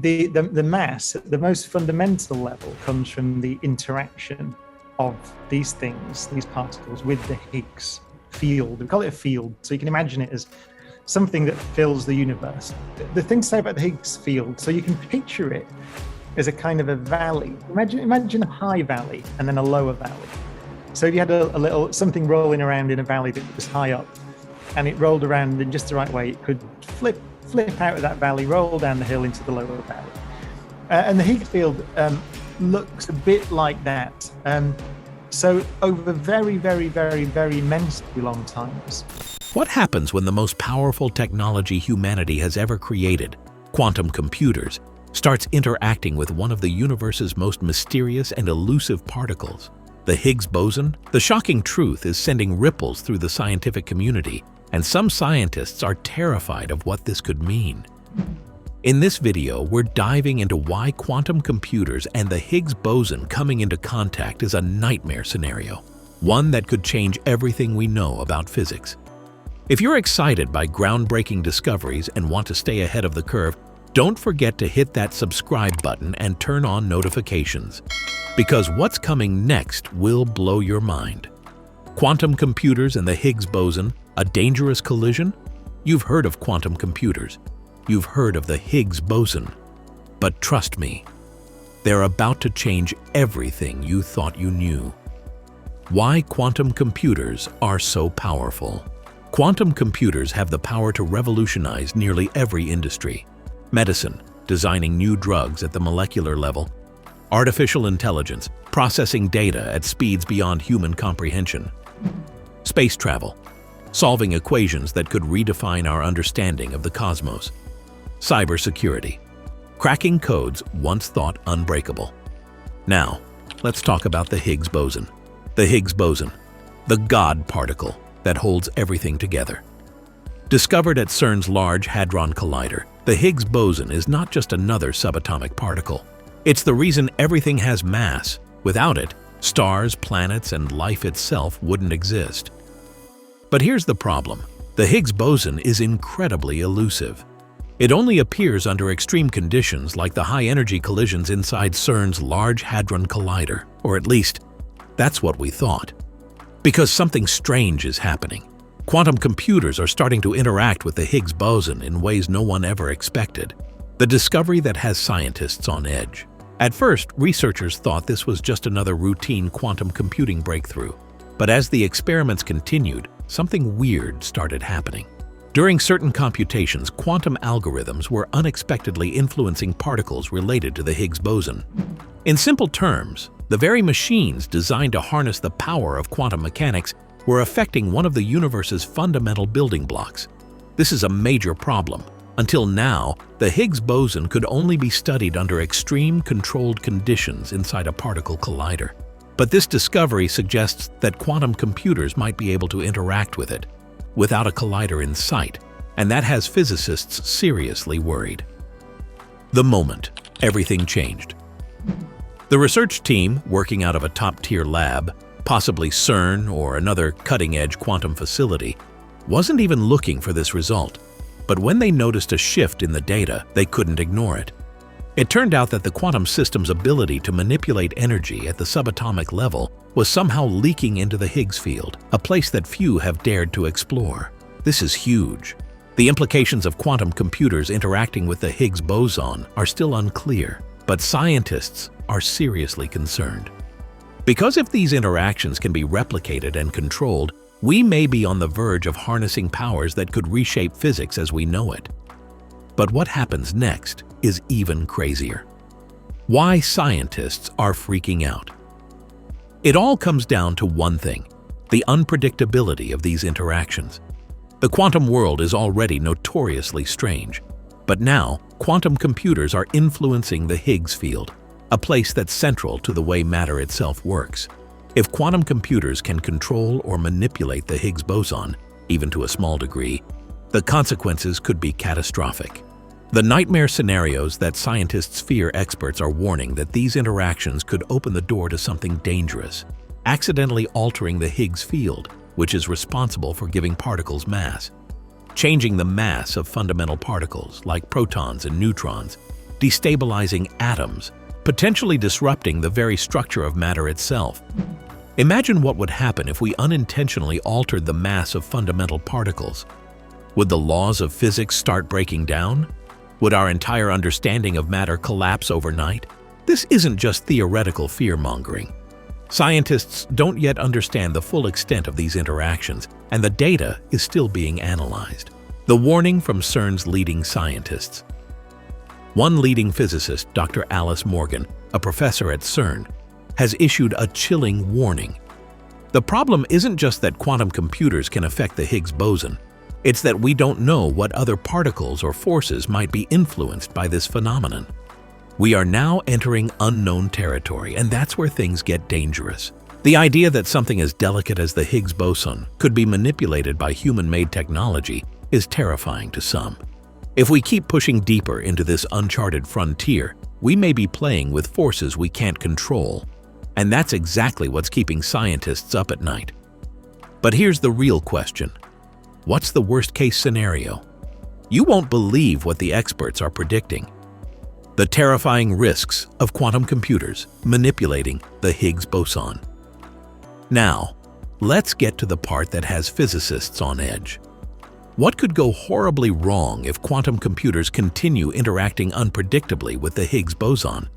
the mass at the most fundamental level comes from the interaction of these things, these particles, with the Higgs field. We call it a field, so you can imagine it as something that fills the universe. The thing to say about the Higgs field, so you can picture it as a kind of a valley. Imagine a high valley and then a lower valley. So if you had a little something rolling around in a valley that was high up, and it rolled around in just the right way, it could flip out of that valley, roll down the hill into the lower valley. And the Higgs field looks a bit like that. So over very, very, very, very immensely long times. What happens when the most powerful technology humanity has ever created, quantum computers, starts interacting with one of the universe's most mysterious and elusive particles, the Higgs boson? The shocking truth is sending ripples through the scientific community, and some scientists are terrified of what this could mean. In this video, we're diving into why quantum computers and the Higgs boson coming into contact is a nightmare scenario, one that could change everything we know about physics. If you're excited by groundbreaking discoveries and want to stay ahead of the curve, don't forget to hit that subscribe button and turn on notifications, because what's coming next will blow your mind. Quantum computers and the Higgs boson, a dangerous collision? You've heard of quantum computers. You've heard of the Higgs boson. But trust me, they're about to change everything you thought you knew. Why quantum computers are so powerful. Quantum computers have the power to revolutionize nearly every industry. Medicine, designing new drugs at the molecular level. Artificial intelligence, processing data at speeds beyond human comprehension. Space travel, solving equations that could redefine our understanding of the cosmos. Cybersecurity, cracking codes once thought unbreakable. Now, let's talk about the Higgs boson. The Higgs boson, the God particle that holds everything together. Discovered at CERN's Large Hadron Collider, the Higgs boson is not just another subatomic particle. It's the reason everything has mass. Without it, stars, planets, and life itself wouldn't exist. But here's the problem. The Higgs boson is incredibly elusive. It only appears under extreme conditions like the high-energy collisions inside CERN's Large Hadron Collider, or at least, that's what we thought. Because something strange is happening. Quantum computers are starting to interact with the Higgs boson in ways no one ever expected. The discovery that has scientists on edge. At first, researchers thought this was just another routine quantum computing breakthrough. But as the experiments continued, something weird started happening. During certain computations, quantum algorithms were unexpectedly influencing particles related to the Higgs boson. In simple terms, the very machines designed to harness the power of quantum mechanics were affecting one of the universe's fundamental building blocks. This is a major problem. Until now, the Higgs boson could only be studied under extreme controlled conditions inside a particle collider. But this discovery suggests that quantum computers might be able to interact with it, without a collider in sight, and that has physicists seriously worried. The moment everything changed. The research team, working out of a top-tier lab, possibly CERN or another cutting-edge quantum facility, wasn't even looking for this result. But when they noticed a shift in the data, they couldn't ignore it. It turned out that the quantum system's ability to manipulate energy at the subatomic level was somehow leaking into the Higgs field, a place that few have dared to explore. This is huge. The implications of quantum computers interacting with the Higgs boson are still unclear, but scientists are seriously concerned. Because if these interactions can be replicated and controlled, we may be on the verge of harnessing powers that could reshape physics as we know it. But what happens next is even crazier. Why scientists are freaking out. It all comes down to one thing: the unpredictability of these interactions. The quantum world is already notoriously strange, but now quantum computers are influencing the Higgs field, a place that's central to the way matter itself works. If quantum computers can control or manipulate the Higgs boson, even to a small degree, the consequences could be catastrophic. The nightmare scenarios that scientists fear, experts are warning that these interactions could open the door to something dangerous, accidentally altering the Higgs field, which is responsible for giving particles mass, changing the mass of fundamental particles like protons and neutrons, destabilizing atoms, potentially disrupting the very structure of matter itself. Imagine what would happen if we unintentionally altered the mass of fundamental particles. Would the laws of physics start breaking down? Would our entire understanding of matter collapse overnight? This isn't just theoretical fear-mongering. Scientists don't yet understand the full extent of these interactions, and the data is still being analyzed. The warning from CERN's leading scientists. One leading physicist, Dr. Alice Morgan, a professor at CERN, has issued a chilling warning. The problem isn't just that quantum computers can affect the Higgs boson. It's that we don't know what other particles or forces might be influenced by this phenomenon. We are now entering unknown territory, and that's where things get dangerous. The idea that something as delicate as the Higgs boson could be manipulated by human-made technology is terrifying to some. If we keep pushing deeper into this uncharted frontier, we may be playing with forces we can't control. And that's exactly what's keeping scientists up at night. But here's the real question. What's the worst-case scenario? You won't believe what the experts are predicting. The terrifying risks of quantum computers manipulating the Higgs boson. Now, let's get to the part that has physicists on edge. What could go horribly wrong if quantum computers continue interacting unpredictably with the Higgs boson?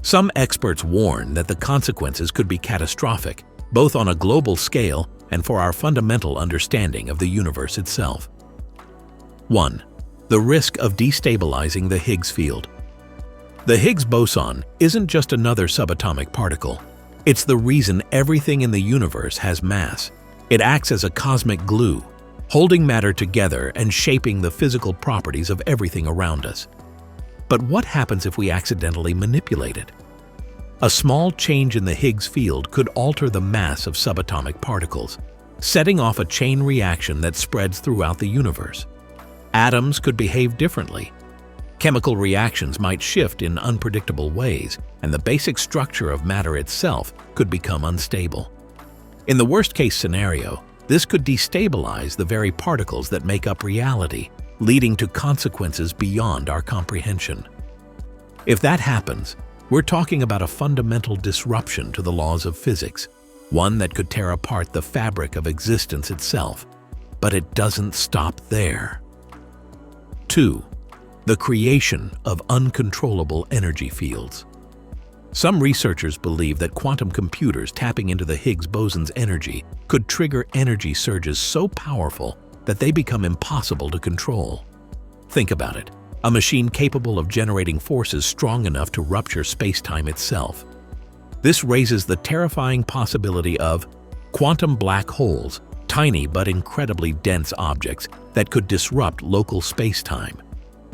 Some experts warn that the consequences could be catastrophic, both on a global scale and for our fundamental understanding of the universe itself. 1. The risk of destabilizing the Higgs field. The Higgs boson isn't just another subatomic particle. It's the reason everything in the universe has mass. It acts as a cosmic glue, holding matter together and shaping the physical properties of everything around us. But what happens if we accidentally manipulate it? A small change in the Higgs field could alter the mass of subatomic particles, setting off a chain reaction that spreads throughout the universe. Atoms could behave differently. Chemical reactions might shift in unpredictable ways, and the basic structure of matter itself could become unstable. In the worst-case scenario, this could destabilize the very particles that make up reality, leading to consequences beyond our comprehension. If that happens, we're talking about a fundamental disruption to the laws of physics, one that could tear apart the fabric of existence itself. But it doesn't stop there. 2. The creation of uncontrollable energy fields. Some researchers believe that quantum computers tapping into the Higgs boson's energy could trigger energy surges so powerful that they become impossible to control. Think about it. A machine capable of generating forces strong enough to rupture space-time itself. This raises the terrifying possibility of quantum black holes, tiny but incredibly dense objects that could disrupt local space-time.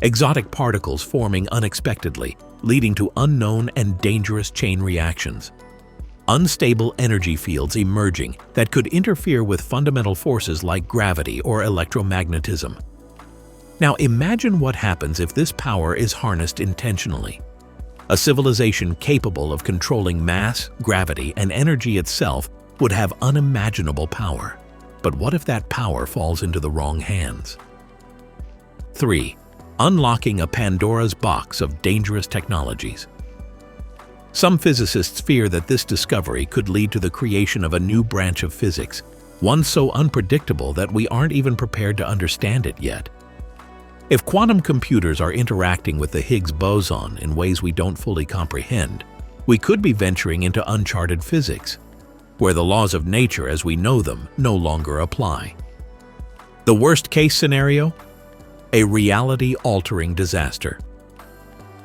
Exotic particles forming unexpectedly, leading to unknown and dangerous chain reactions. Unstable energy fields emerging that could interfere with fundamental forces like gravity or electromagnetism. Now imagine what happens if this power is harnessed intentionally. A civilization capable of controlling mass, gravity, and energy itself would have unimaginable power. But what if that power falls into the wrong hands? 3. Unlocking a Pandora's box of dangerous technologies. Some physicists fear that this discovery could lead to the creation of a new branch of physics, one so unpredictable that we aren't even prepared to understand it yet. If quantum computers are interacting with the Higgs boson in ways we don't fully comprehend, we could be venturing into uncharted physics, where the laws of nature as we know them no longer apply. The worst-case scenario? A reality-altering disaster.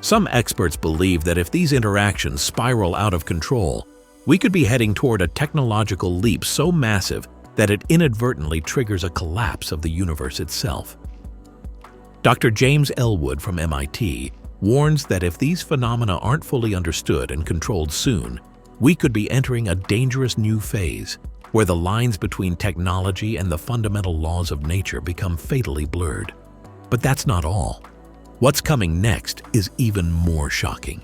Some experts believe that if these interactions spiral out of control, we could be heading toward a technological leap so massive that it inadvertently triggers a collapse of the universe itself. Dr. James Elwood from MIT warns that if these phenomena aren't fully understood and controlled soon, we could be entering a dangerous new phase where the lines between technology and the fundamental laws of nature become fatally blurred. But that's not all. What's coming next is even more shocking.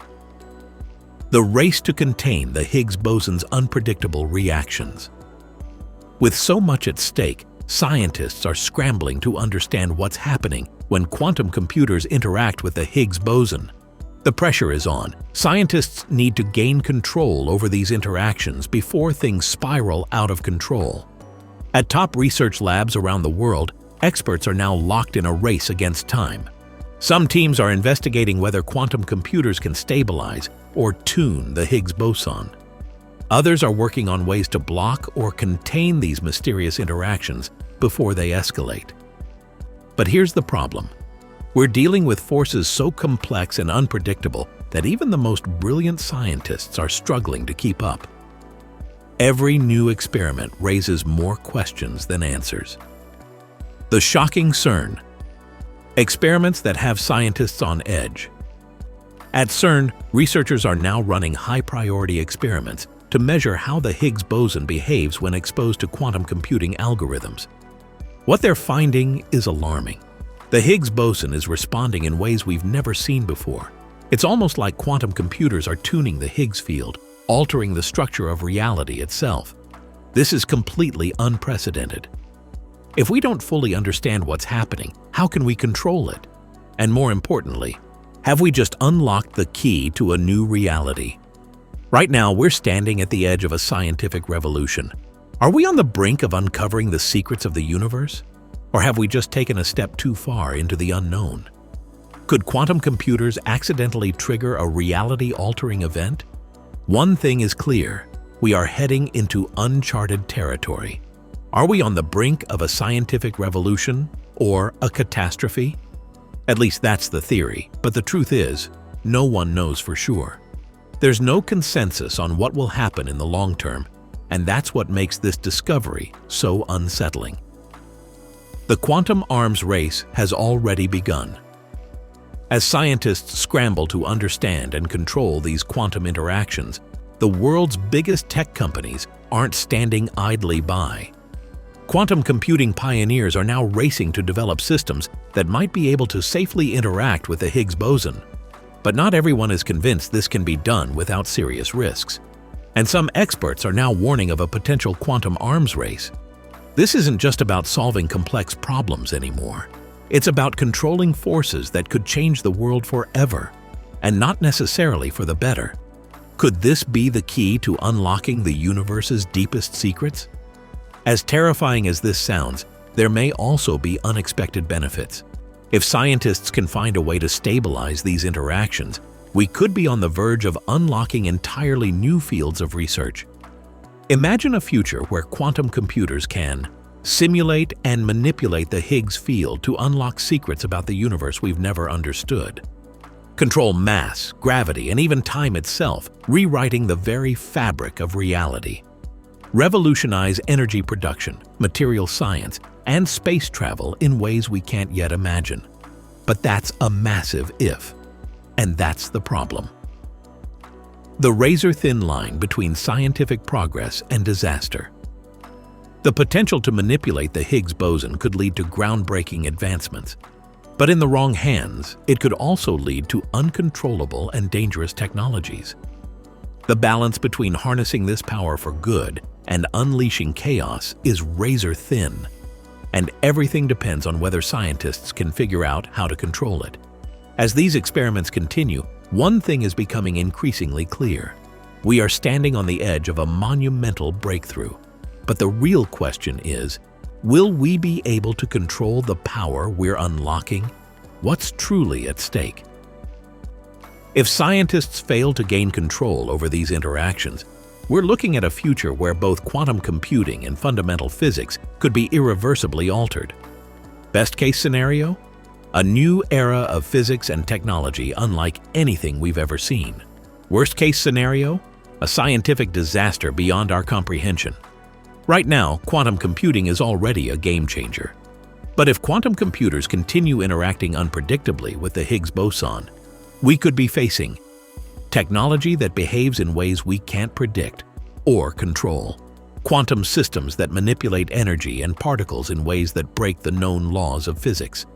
The race to contain the Higgs boson's unpredictable reactions. With so much at stake, scientists are scrambling to understand what's happening when quantum computers interact with the Higgs boson. The pressure is on. Scientists need to gain control over these interactions before things spiral out of control. At top research labs around the world, experts are now locked in a race against time. Some teams are investigating whether quantum computers can stabilize or tune the Higgs boson. Others are working on ways to block or contain these mysterious interactions before they escalate. But here's the problem. We're dealing with forces so complex and unpredictable that even the most brilliant scientists are struggling to keep up. Every new experiment raises more questions than answers. The shocking CERN. Experiments that have scientists on edge. At CERN, researchers are now running high-priority experiments to measure how the Higgs boson behaves when exposed to quantum computing algorithms. What they're finding is alarming. The Higgs boson is responding in ways we've never seen before. It's almost like quantum computers are tuning the Higgs field, altering the structure of reality itself. This is completely unprecedented. If we don't fully understand what's happening, how can we control it? And more importantly, have we just unlocked the key to a new reality? Right now, we're standing at the edge of a scientific revolution. Are we on the brink of uncovering the secrets of the universe? Or have we just taken a step too far into the unknown? Could quantum computers accidentally trigger a reality-altering event? One thing is clear: we are heading into uncharted territory. Are we on the brink of a scientific revolution or a catastrophe? At least that's the theory, but the truth is, no one knows for sure. There's no consensus on what will happen in the long term, and that's what makes this discovery so unsettling. The quantum arms race has already begun. As scientists scramble to understand and control these quantum interactions, the world's biggest tech companies aren't standing idly by. Quantum computing pioneers are now racing to develop systems that might be able to safely interact with the Higgs boson. But not everyone is convinced this can be done without serious risks. And some experts are now warning of a potential quantum arms race. This isn't just about solving complex problems anymore. It's about controlling forces that could change the world forever, and not necessarily for the better. Could this be the key to unlocking the universe's deepest secrets? As terrifying as this sounds, there may also be unexpected benefits. If scientists can find a way to stabilize these interactions, we could be on the verge of unlocking entirely new fields of research. Imagine a future where quantum computers can simulate and manipulate the Higgs field to unlock secrets about the universe we've never understood. Control mass, gravity, and even time itself, rewriting the very fabric of reality. Revolutionize energy production, material science, and space travel in ways we can't yet imagine. But that's a massive if, and that's the problem. The razor-thin line between scientific progress and disaster. The potential to manipulate the Higgs boson could lead to groundbreaking advancements. But in the wrong hands, it could also lead to uncontrollable and dangerous technologies. The balance between harnessing this power for good and unleashing chaos is razor-thin, and everything depends on whether scientists can figure out how to control it. As these experiments continue, one thing is becoming increasingly clear. We are standing on the edge of a monumental breakthrough. But the real question is, will we be able to control the power we're unlocking? What's truly at stake? If scientists fail to gain control over these interactions, we're looking at a future where both quantum computing and fundamental physics could be irreversibly altered. Best-case scenario? A new era of physics and technology unlike anything we've ever seen. Worst-case scenario? A scientific disaster beyond our comprehension. Right now, quantum computing is already a game-changer. But if quantum computers continue interacting unpredictably with the Higgs boson, we could be facing technology that behaves in ways we can't predict or control, quantum systems that manipulate energy and particles in ways that break the known laws of physics,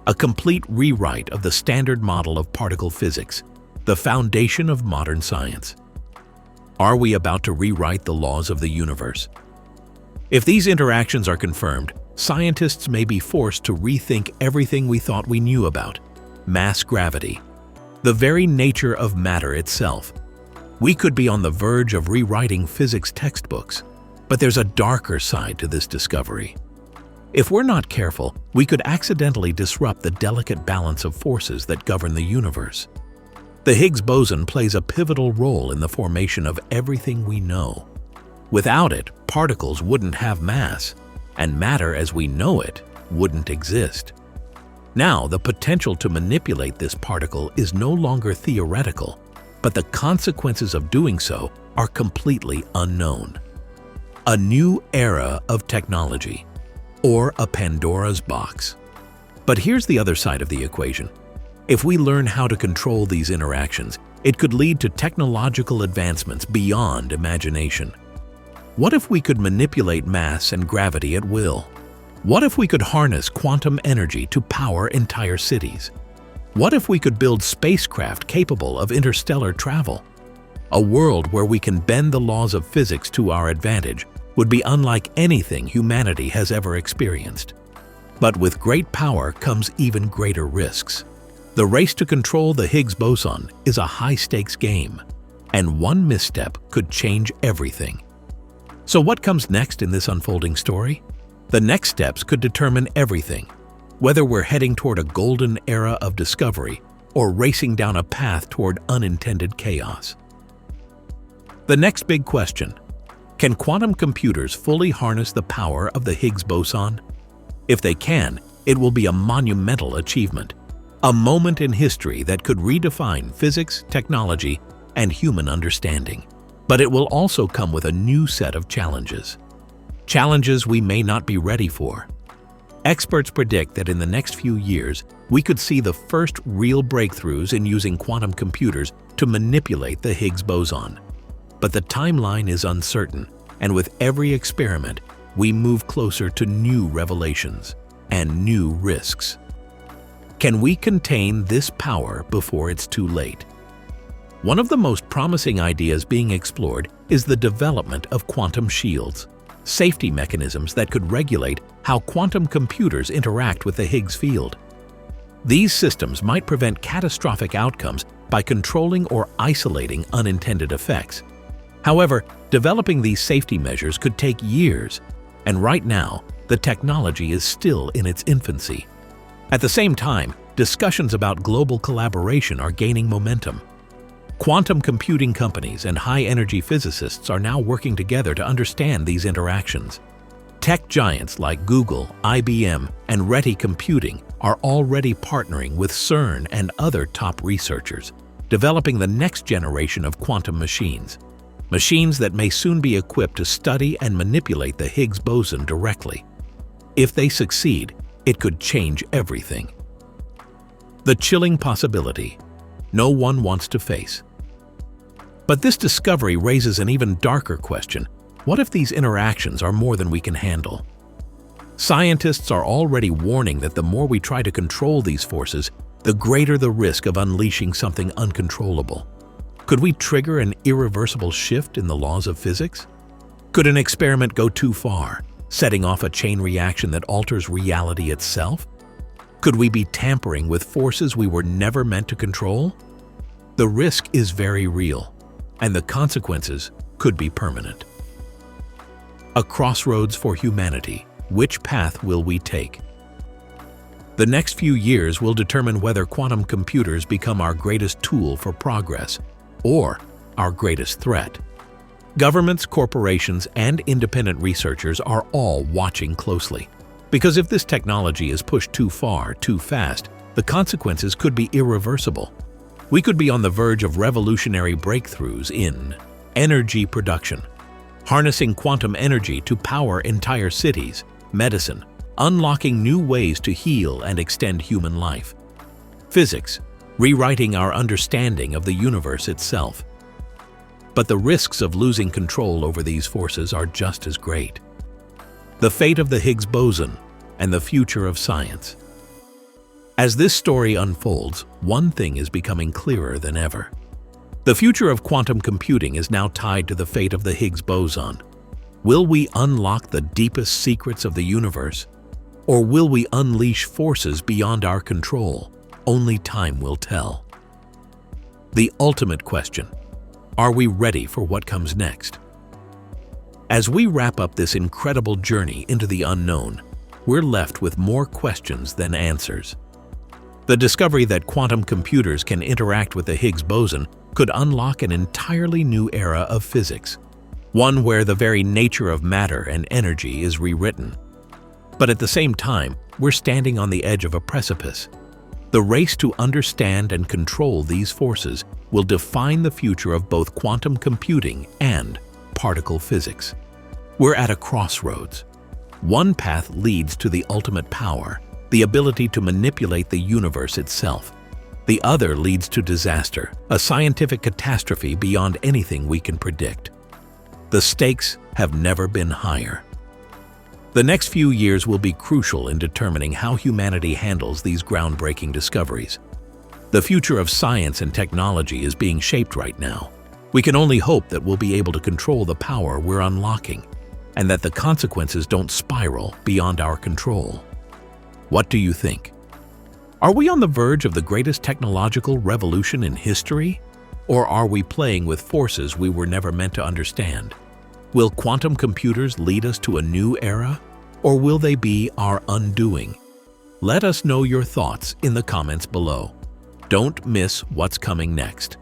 a complete rewrite of the standard model of particle physics, the foundation of modern science. Are we about to rewrite the laws of the universe? If these interactions are confirmed, scientists may be forced to rethink everything we thought we knew about: mass gravity, the very nature of matter itself. We could be on the verge of rewriting physics textbooks, but there's a darker side to this discovery. If we're not careful, we could accidentally disrupt the delicate balance of forces that govern the universe. The Higgs boson plays a pivotal role in the formation of everything we know. Without it, particles wouldn't have mass, and matter as we know it wouldn't exist. Now, the potential to manipulate this particle is no longer theoretical, but the consequences of doing so are completely unknown. A new era of technology, or a Pandora's box. But here's the other side of the equation. If we learn how to control these interactions, it could lead to technological advancements beyond imagination. What if we could manipulate mass and gravity at will? What if we could harness quantum energy to power entire cities? What if we could build spacecraft capable of interstellar travel? A world where we can bend the laws of physics to our advantage would be unlike anything humanity has ever experienced. But with great power comes even greater risks. The race to control the Higgs boson is a high-stakes game, and one misstep could change everything. So what comes next in this unfolding story? The next steps could determine everything, whether we're heading toward a golden era of discovery or racing down a path toward unintended chaos. The next big question: can quantum computers fully harness the power of the Higgs boson? If they can, it will be a monumental achievement, a moment in history that could redefine physics, technology, and human understanding. But it will also come with a new set of challenges. Challenges we may not be ready for. Experts predict that in the next few years, we could see the first real breakthroughs in using quantum computers to manipulate the Higgs boson. But the timeline is uncertain, and with every experiment, we move closer to new revelations and new risks. Can we contain this power before it's too late? One of the most promising ideas being explored is the development of quantum shields, safety mechanisms that could regulate how quantum computers interact with the Higgs field. These systems might prevent catastrophic outcomes by controlling or isolating unintended effects. However, developing these safety measures could take years, and right now, the technology is still in its infancy. At the same time, discussions about global collaboration are gaining momentum. Quantum computing companies and high-energy physicists are now working together to understand these interactions. Tech giants like Google, IBM, and Reti Computing are already partnering with CERN and other top researchers, developing the next generation of quantum machines that may soon be equipped to study and manipulate the Higgs boson directly. If they succeed, it could change everything. The chilling possibility no one wants to face. But this discovery raises an even darker question. What if these interactions are more than we can handle? Scientists are already warning that the more we try to control these forces, the greater the risk of unleashing something uncontrollable. Could we trigger an irreversible shift in the laws of physics? Could an experiment go too far, setting off a chain reaction that alters reality itself? Could we be tampering with forces we were never meant to control? The risk is very real, and the consequences could be permanent. A crossroads for humanity. Which path will we take? The next few years will determine whether quantum computers become our greatest tool for progress or our greatest threat. Governments, corporations, and independent researchers are all watching closely. Because if this technology is pushed too far, too fast, the consequences could be irreversible. We could be on the verge of revolutionary breakthroughs in energy production, harnessing quantum energy to power entire cities, medicine, unlocking new ways to heal and extend human life, physics, rewriting our understanding of the universe itself. But the risks of losing control over these forces are just as great. The fate of the Higgs boson and the future of science. As this story unfolds, one thing is becoming clearer than ever. The future of quantum computing is now tied to the fate of the Higgs boson. Will we unlock the deepest secrets of the universe? Or will we unleash forces beyond our control? Only time will tell. The ultimate question: are we ready for what comes next? As we wrap up this incredible journey into the unknown, we're left with more questions than answers. The discovery that quantum computers can interact with the Higgs boson could unlock an entirely new era of physics, one where the very nature of matter and energy is rewritten. But at the same time, we're standing on the edge of a precipice. The race to understand and control these forces will define the future of both quantum computing and particle physics. We're at a crossroads. One path leads to the ultimate power, the ability to manipulate the universe itself. The other leads to disaster, a scientific catastrophe beyond anything we can predict. The stakes have never been higher. The next few years will be crucial in determining how humanity handles these groundbreaking discoveries. The future of science and technology is being shaped right now. We can only hope that we'll be able to control the power we're unlocking, and that the consequences don't spiral beyond our control. What do you think? Are we on the verge of the greatest technological revolution in history? Or are we playing with forces we were never meant to understand? Will quantum computers lead us to a new era? Or will they be our undoing? Let us know your thoughts in the comments below. Don't miss what's coming next.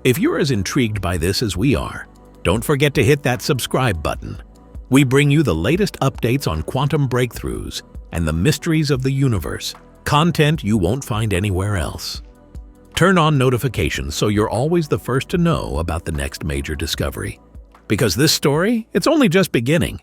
If you're as intrigued by this as we are, don't forget to hit that subscribe button. We bring you the latest updates on quantum breakthroughs and the mysteries of the universe, content you won't find anywhere else. Turn on notifications so you're always the first to know about the next major discovery. Because this story, it's only just beginning.